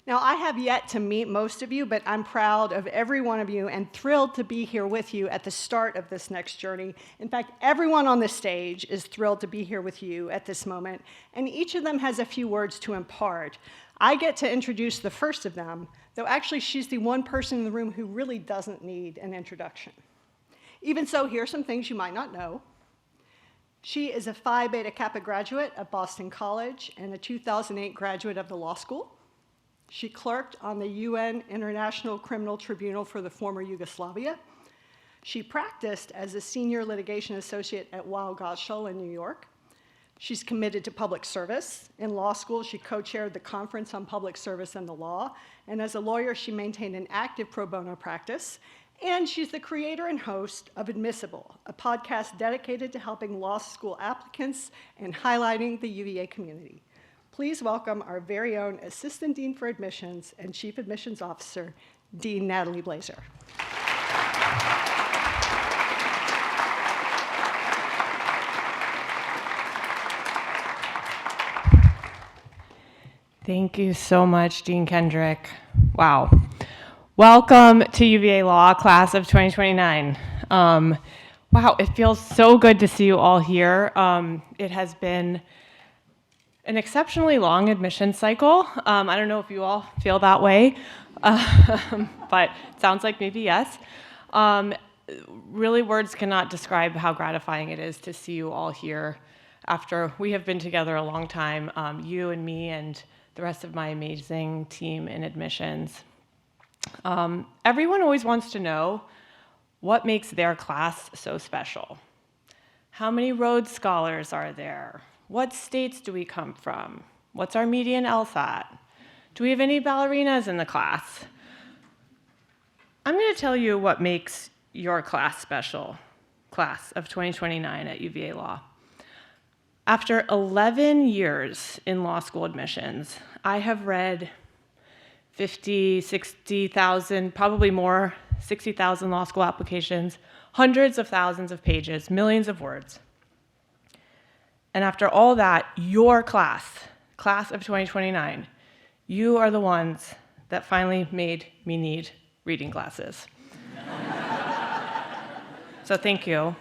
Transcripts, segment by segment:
Now, I have yet to meet most of you, but I'm proud of every one of you and thrilled to be here with you at the start of this next journey. In fact, everyone on the stage is thrilled to be here with you at this moment, and each of them has a few words to impart. I get to introduce the first of them, though actually she's the one person in the room who really doesn't need an introduction. Even so, here are some things you might not know. She is a Phi Beta Kappa graduate of Boston College and a 2008 graduate of the law school. She clerked on the UN International Criminal Tribunal for the former Yugoslavia. She practiced as a senior litigation associate at Weil Gotshal in New York. She's committed to public service. In law school, she co-chaired the Conference on Public Service and the Law, and as a lawyer, she maintained an active pro bono practice. And she's the creator and host of Admissible, a podcast dedicated to helping law school applicants and highlighting the UVA community. Please welcome our very own Assistant Dean for Admissions and Chief Admissions Officer, Dean Natalie Blazer. Thank you so much, Dean Kendrick. Wow. Welcome to UVA Law, class of 2029. Wow, it feels so good to see you all here. It has been an exceptionally long admission cycle. I don't know if you all feel that way, but it sounds like maybe yes. Really, words cannot describe how gratifying it is to see you all here after we have been together a long time, you and me and the rest of my amazing team in admissions. Everyone always wants to know what makes their class so special. How many Rhodes Scholars are there? What states do we come from? What's our median LSAT? Do we have any ballerinas in the class? I'm going to tell you what makes your class special, class of 2029 at UVA Law. After 11 years in law school admissions, I have read 50, 60,000, probably more, 60,000 law school applications, hundreds of thousands of pages, millions of words. And after all that, your class of 2029, you are the ones that finally made me need reading glasses. So thank you.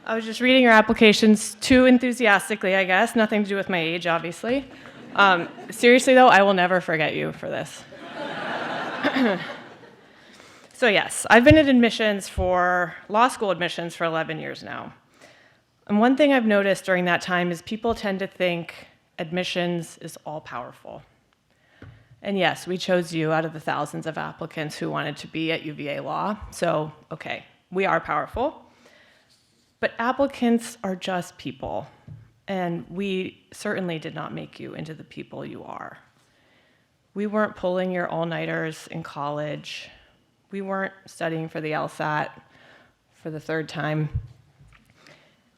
I was just reading your applications too enthusiastically, I guess. Nothing to do with my age, obviously. Seriously, though, I will never forget you for this. So yes, I've been in law school admissions for 11 years now. And one thing I've noticed during that time is people tend to think admissions is all-powerful. And yes, we chose you out of the thousands of applicants who wanted to be at UVA Law. So, okay, we are powerful. But applicants are just people. And we certainly did not make you into the people you are. We weren't pulling your all-nighters in college. We weren't studying for the LSAT for the third time.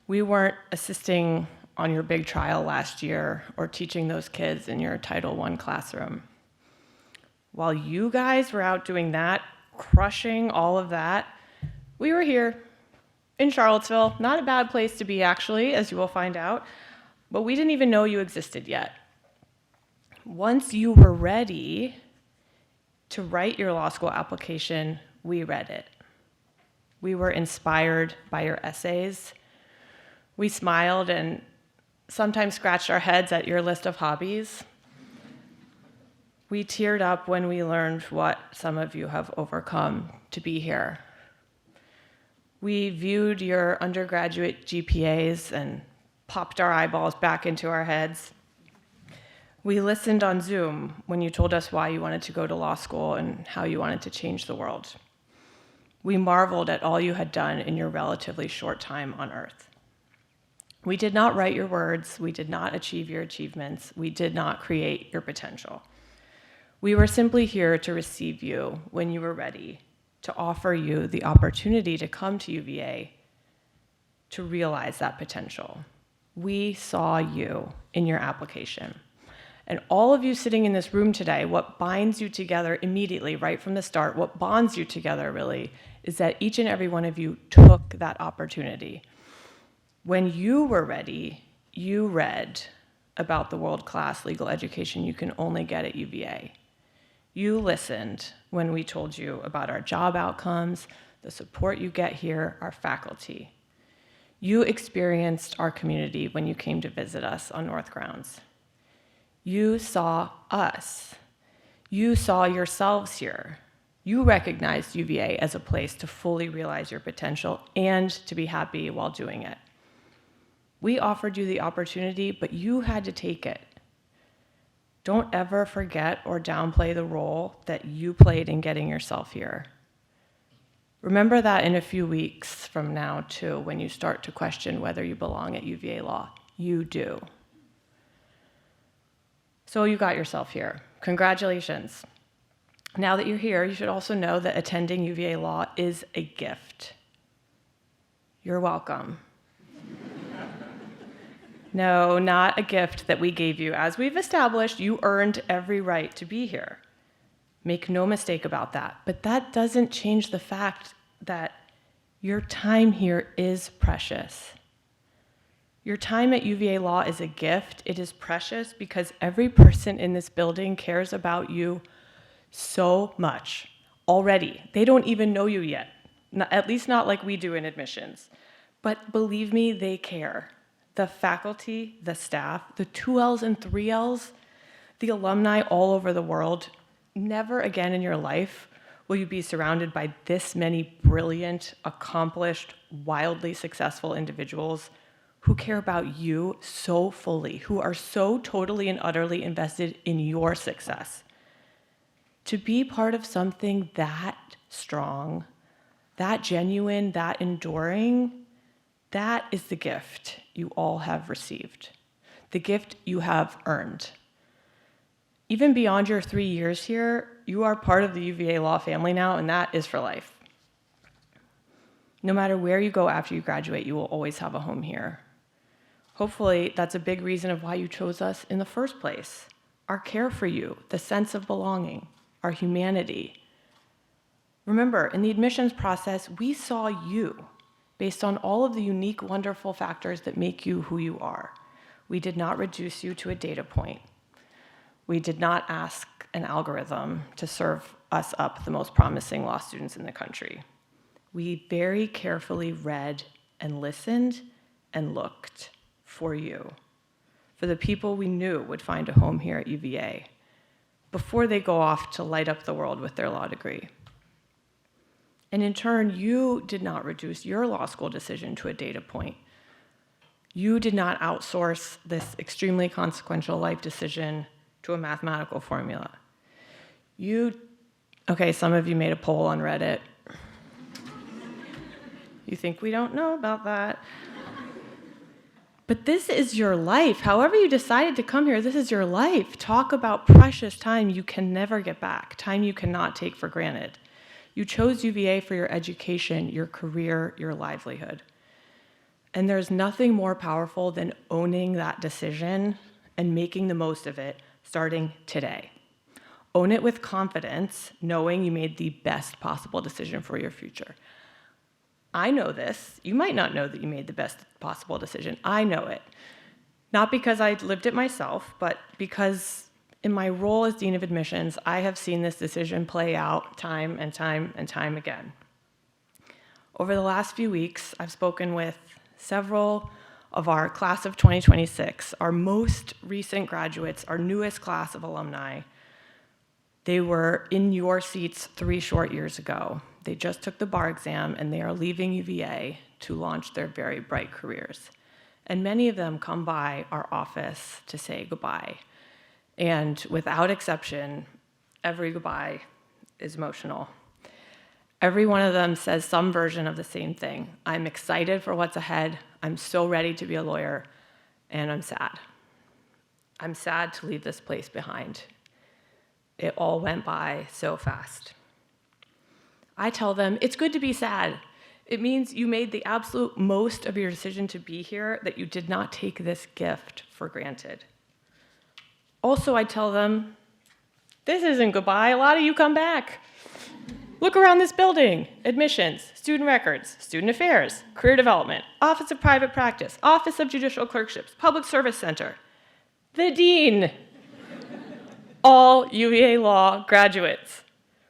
We weren't assisting on your big trial last year or teaching those kids in your Title I classroom. While you guys were out doing that, crushing all of that, we were here in Charlottesville. Not a bad place to be, actually, as you will find out, but we didn't even know you existed yet. Once you were ready to write your law school application, we read it. We were inspired by your essays. We smiled and sometimes scratched our heads at your list of hobbies. We teared up when we learned what some of you have overcome to be here. We viewed your undergraduate GPAs and popped our eyeballs back into our heads. We listened on Zoom when you told us why you wanted to go to law school and how you wanted to change the world. We marveled at all you had done in your relatively short time on Earth. We did not write your words. We did not achieve your achievements. We did not create your potential. We were simply here to receive you when you were ready, to offer you the opportunity to come to UVA to realize that potential. We saw you in your application. And all of you sitting in this room today, what binds you together immediately, right from the start, what bonds you together really, is that each and every one of you took that opportunity. When you were ready, you read about the world-class legal education you can only get at UVA. You listened when we told you about our job outcomes, the support you get here, our faculty. You experienced our community when you came to visit us on North Grounds. You saw us. You saw yourselves here. You recognized UVA as a place to fully realize your potential and to be happy while doing it. We offered you the opportunity, but you had to take it. Don't ever forget or downplay the role that you played in getting yourself here. Remember that in a few weeks from now, too, when you start to question whether you belong at UVA Law. You do. So you got yourself here. Congratulations. Now that you're here, you should also know that attending UVA Law is a gift. You're welcome. No, not a gift that we gave you. As we've established, you earned every right to be here. Make no mistake about that. But that doesn't change the fact that your time here is precious. Your time at UVA Law is a gift. It is precious because every person in this building cares about you so much already. They don't even know you yet, at least not like we do in admissions. But believe me, they care. The faculty, the staff, the 2Ls and 3Ls, the alumni all over the world. Never again in your life will you be surrounded by this many brilliant, accomplished, wildly successful individuals who care about you so fully, who are so totally and utterly invested in your success. To be part of something that strong, that genuine, that enduring, that is the gift you all have received, the gift you have earned. Even beyond your 3 years here, you are part of the UVA Law family now, and that is for life. No matter where you go after you graduate, you will always have a home here. Hopefully, that's a big reason of why you chose us in the first place. Our care for you, the sense of belonging, our humanity. Remember, in the admissions process, we saw you based on all of the unique, wonderful factors that make you who you are. We did not reduce you to a data point. We did not ask an algorithm to serve us up the most promising law students in the country. We very carefully read and listened and looked for you, for the people we knew would find a home here at UVA before they go off to light up the world with their law degree. And in turn, you did not reduce your law school decision to a data point. You did not outsource this extremely consequential life decision to a mathematical formula. Okay, some of you made a poll on Reddit. You think we don't know about that. But this is your life. However you decided to come here, this is your life. Talk about precious time you can never get back, time you cannot take for granted. You chose UVA for your education, your career, your livelihood. And there's nothing more powerful than owning that decision and making the most of it starting today. Own it with confidence, knowing you made the best possible decision for your future. I know this. You might not know that you made the best possible decision. I know it. Not because I lived it myself, but because in my role as Dean of Admissions, I have seen this decision play out time and time and time again. Over the last few weeks, I've spoken with several of our class of 2026, our most recent graduates, our newest class of alumni. They were in your seats 3 short years ago. They just took the bar exam, and they are leaving UVA to launch their very bright careers. And many of them come by our office to say goodbye. And without exception, every goodbye is emotional. Every one of them says some version of the same thing. I'm excited for what's ahead. I'm so ready to be a lawyer, and I'm sad. I'm sad to leave this place behind. It all went by so fast. I tell them, it's good to be sad. It means you made the absolute most of your decision to be here, that you did not take this gift for granted. Also, I tell them, this isn't goodbye. A lot of you come back. Look around this building. Admissions, student records, student affairs, career development, Office of Private Practice, Office of Judicial Clerkships, Public Service Center. the dean, all UVA Law graduates.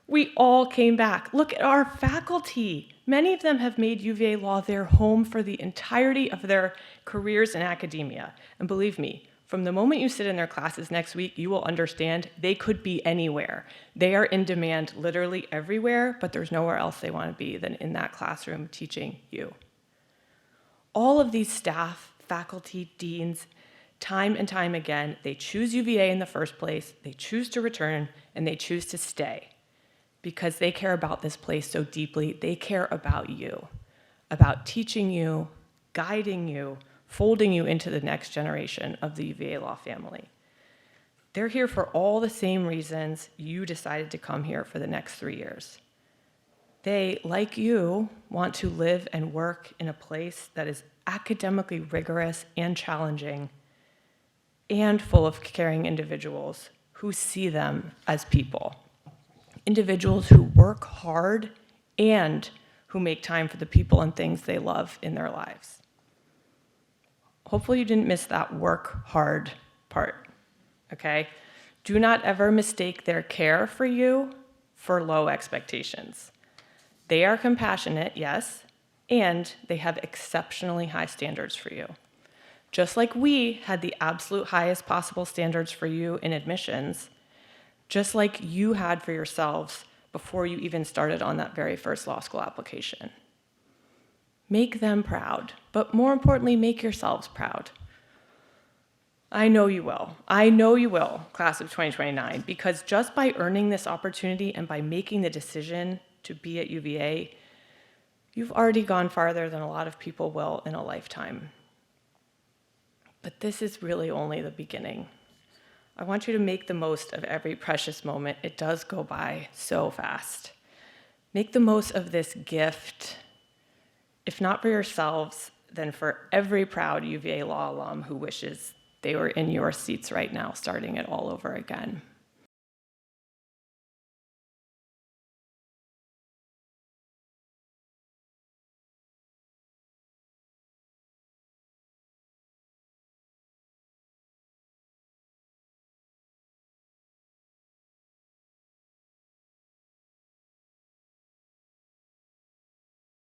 We all came back. Look at our faculty. Many of them have made UVA Law their home for the entirety of their careers in academia. And believe me, from the moment you sit in their classes next week, you will understand they could be anywhere. They are in demand literally everywhere, but there's nowhere else they want to be than in that classroom teaching you. All of these staff, faculty, deans, time and time again, they choose UVA in the first place, they choose to return, and they choose to stay because they care about this place so deeply. They care about you, about teaching you, guiding you, folding you into the next generation of the UVA Law family. They're here for all the same reasons you decided to come here for the next 3 years. They, like you, want to live and work in a place that is academically rigorous and challenging and full of caring individuals who see them as people. Individuals who work hard and who make time for the people and things they love in their lives. Hopefully you didn't miss that work hard part, okay? Do not ever mistake their care for you for low expectations. They are compassionate, yes, and they have exceptionally high standards for you. Just like we had the absolute highest possible standards for you in admissions, just like you had for yourselves before you even started on that very first law school application. Make them proud, but more importantly, make yourselves proud. I know you will. I know you will, class of 2029, because just by earning this opportunity and by making the decision to be at UVA, you've already gone farther than a lot of people will in a lifetime. But this is really only the beginning. I want you to make the most of every precious moment. It does go by so fast. Make the most of this gift, if not for yourselves, then for every proud UVA Law alum who wishes they were in your seats right now, starting it all over again.